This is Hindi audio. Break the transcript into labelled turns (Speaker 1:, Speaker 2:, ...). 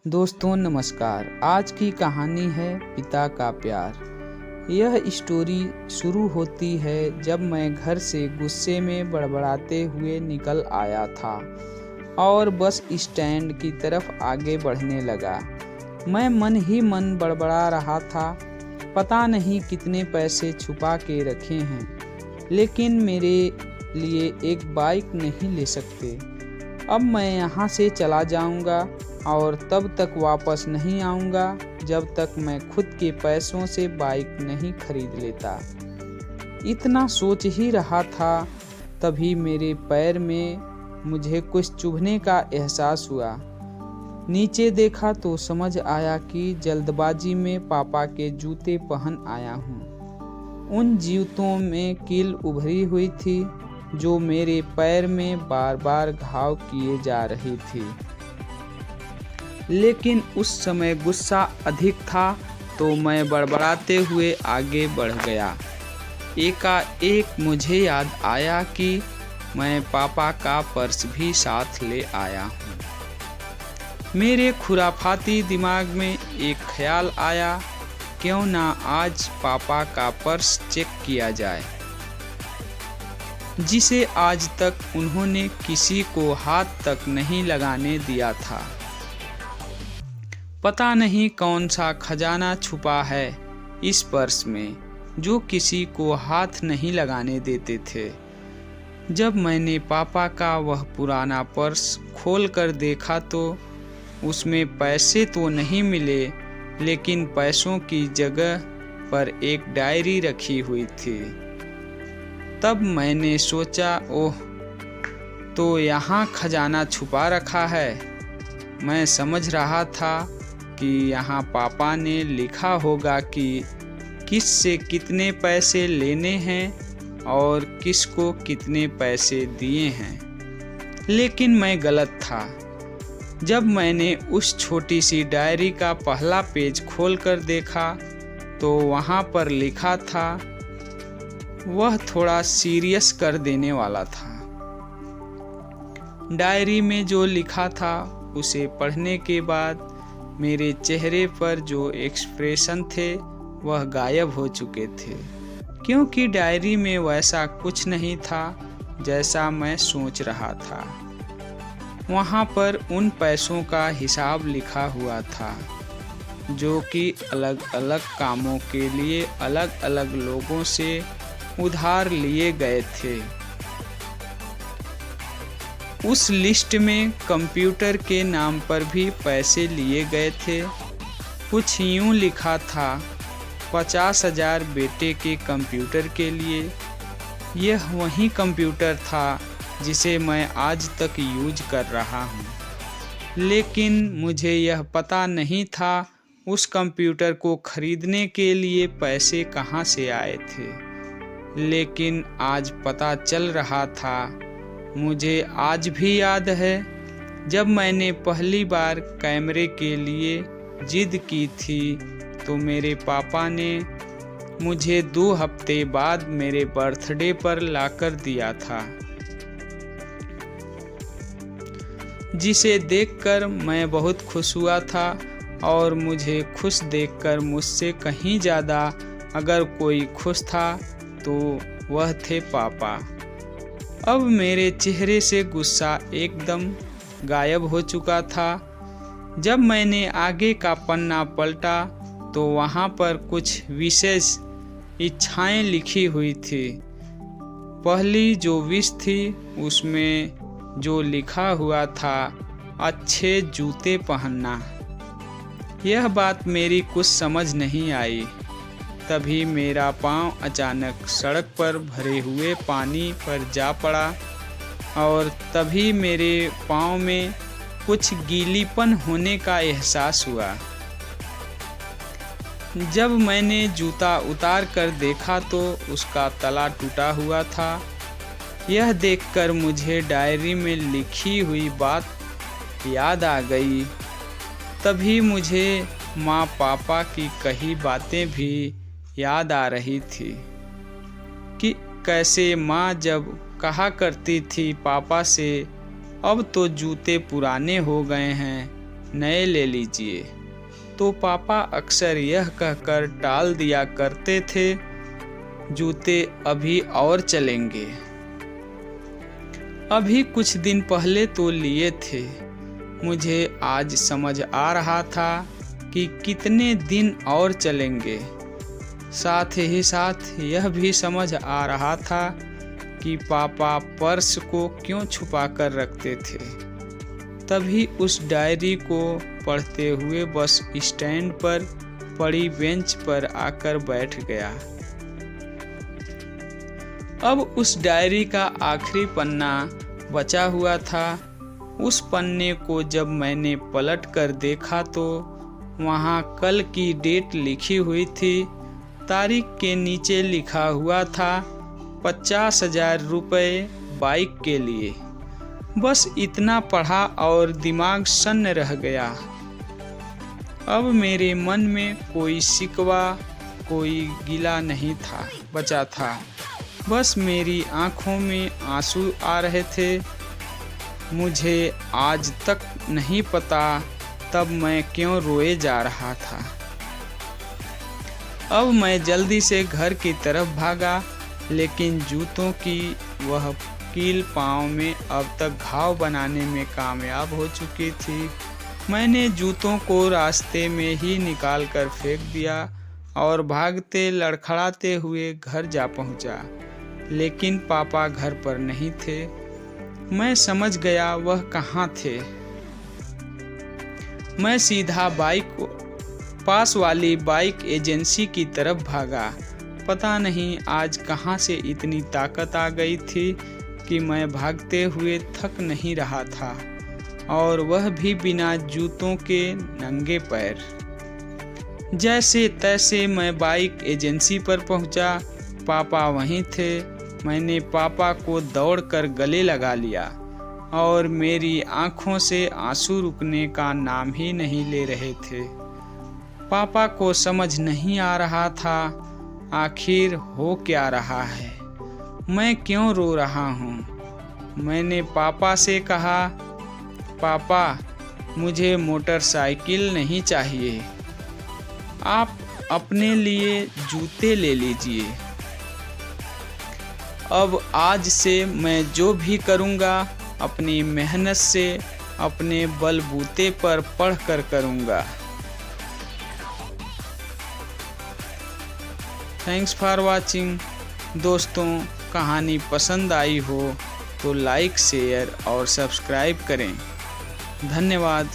Speaker 1: दोस्तों नमस्कार। आज की कहानी है पिता का प्यार। यह स्टोरी शुरू होती है जब मैं घर से गुस्से में बड़बड़ाते हुए निकल आया था और बस स्टैंड की तरफ आगे बढ़ने लगा। मैं मन ही मन बड़बड़ा रहा था, पता नहीं कितने पैसे छुपा के रखे हैं, लेकिन मेरे लिए एक बाइक नहीं ले सकते। अब मैं यहाँ से चला जाऊँगा और तब तक वापस नहीं आऊँगा जब तक मैं खुद के पैसों से बाइक नहीं खरीद लेता। इतना सोच ही रहा था, तभी मेरे पैर में मुझे कुछ चुभने का एहसास हुआ। नीचे देखा तो समझ आया कि जल्दबाजी में पापा के जूते पहन आया हूँ। उन जूतों में कील उभरी हुई थी जो मेरे पैर में बार बार घाव किए जा रही थी। लेकिन उस समय गुस्सा अधिक था तो मैं बड़बड़ाते हुए आगे बढ़ गया। एकाएक मुझे याद आया कि मैं पापा का पर्स भी साथ ले आया हूँ। मेरे खुराफाती दिमाग में एक ख्याल आया, क्यों ना आज पापा का पर्स चेक किया जाए, जिसे आज तक उन्होंने किसी को हाथ तक नहीं लगाने दिया था। पता नहीं कौन सा खजाना छुपा है इस पर्स में जो किसी को हाथ नहीं लगाने देते थे। जब मैंने पापा का वह पुराना पर्स खोल कर देखा तो उसमें पैसे तो नहीं मिले, लेकिन पैसों की जगह पर एक डायरी रखी हुई थी। तब मैंने सोचा, ओह, तो यहाँ खजाना छुपा रखा है। मैं समझ रहा था कि यहाँ पापा ने लिखा होगा कि किस से कितने पैसे लेने हैं और किसको कितने पैसे दिए हैं। लेकिन मैं गलत था। जब मैंने उस छोटी सी डायरी का पहला पेज खोलकर देखा तो वहाँ पर लिखा था, वह थोड़ा सीरियस कर देने वाला था। डायरी में जो लिखा था उसे पढ़ने के बाद मेरे चेहरे पर जो एक्सप्रेशन थे वह गायब हो चुके थे, क्योंकि डायरी में वैसा कुछ नहीं था जैसा मैं सोच रहा था। वहाँ पर उन पैसों का हिसाब लिखा हुआ था जो कि अलग अलग कामों के लिए अलग अलग लोगों से उधार लिए गए थे। उस लिस्ट में कंप्यूटर के नाम पर भी पैसे लिए गए थे। कुछ यूँ लिखा था, 50,000 बेटे के कंप्यूटर के लिए। यह वही कंप्यूटर था जिसे मैं आज तक यूज कर रहा हूँ, लेकिन मुझे यह पता नहीं था उस कंप्यूटर को खरीदने के लिए पैसे कहाँ से आए थे। लेकिन आज पता चल रहा था। मुझे आज भी याद है जब मैंने पहली बार कैमरे के लिए जिद की थी तो मेरे पापा ने मुझे 2 हफ्ते बाद मेरे बर्थडे पर लाकर दिया था, जिसे देखकर मैं बहुत खुश हुआ था। और मुझे खुश देखकर मुझसे कहीं ज़्यादा अगर कोई खुश था तो वह थे पापा। अब मेरे चेहरे से गुस्सा एकदम गायब हो चुका था। जब मैंने आगे का पन्ना पलटा तो वहाँ पर कुछ विशेष इच्छाएं लिखी हुई थी। पहली जो विश थी उसमें जो लिखा हुआ था, अच्छे जूते पहनना। यह बात मेरी कुछ समझ नहीं आई। तभी मेरा पाँव अचानक सड़क पर भरे हुए पानी पर जा पड़ा और तभी मेरे पाँव में कुछ गीलीपन होने का एहसास हुआ। जब मैंने जूता उतार कर देखा तो उसका तला टूटा हुआ था। यह देखकर मुझे डायरी में लिखी हुई बात याद आ गई। तभी मुझे माँ पापा की कही बातें भी याद आ रही थी कि कैसे माँ जब कहा करती थी पापा से, अब तो जूते पुराने हो गए हैं, नए ले लीजिए। तो पापा अक्सर यह कहकर टाल दिया करते थे, जूते अभी और चलेंगे। अभी कुछ दिन पहले तो लिए थे। मुझे आज समझ आ रहा था कि कितने दिन और चलेंगे। साथ ही साथ यह भी समझ आ रहा था कि पापा पर्स को क्यों छुपा कर रखते थे। तभी उस डायरी को पढ़ते हुए बस स्टैंड पर पड़ी बेंच पर आकर बैठ गया। अब उस डायरी का आखिरी पन्ना बचा हुआ था। उस पन्ने को जब मैंने पलट कर देखा तो वहाँ कल की डेट लिखी हुई थी। तारीख के नीचे लिखा हुआ था 50,000 रुपये बाइक के लिए। बस इतना पढ़ा और दिमाग सन्न रह गया। अब मेरे मन में कोई शिकवा, कोई गिला नहीं था बचा था। बस मेरी आंखों में आंसू आ रहे थे। मुझे आज तक नहीं पता तब मैं क्यों रोए जा रहा था। अब मैं जल्दी से घर की तरफ भागा, लेकिन जूतों की वह कील पाँव में अब तक घाव बनाने में कामयाब हो चुकी थी। मैंने जूतों को रास्ते में ही निकाल कर फेंक दिया और भागते लड़खड़ाते हुए घर जा पहुंचा। लेकिन पापा घर पर नहीं थे। मैं समझ गया वह कहाँ थे। मैं सीधा पास वाली बाइक एजेंसी की तरफ भागा। पता नहीं आज कहाँ से इतनी ताकत आ गई थी कि मैं भागते हुए थक नहीं रहा था, और वह भी बिना जूतों के नंगे पैर। जैसे तैसे मैं बाइक एजेंसी पर पहुंचा। पापा वहीं थे। मैंने पापा को दौड़कर गले लगा लिया और मेरी आंखों से आंसू रुकने का नाम ही नहीं ले रहे थे। पापा को समझ नहीं आ रहा था आखिर हो क्या रहा है, मैं क्यों रो रहा हूँ। मैंने पापा से कहा, पापा मुझे मोटरसाइकिल नहीं चाहिए, आप अपने लिए जूते ले लीजिए। अब आज से मैं जो भी करूँगा अपनी मेहनत से अपने बलबूते पर पढ़कर करूँगा। Thanks for watching. दोस्तों, कहानी पसंद आई हो तो लाइक, शेयर और सब्सक्राइब करें। धन्यवाद।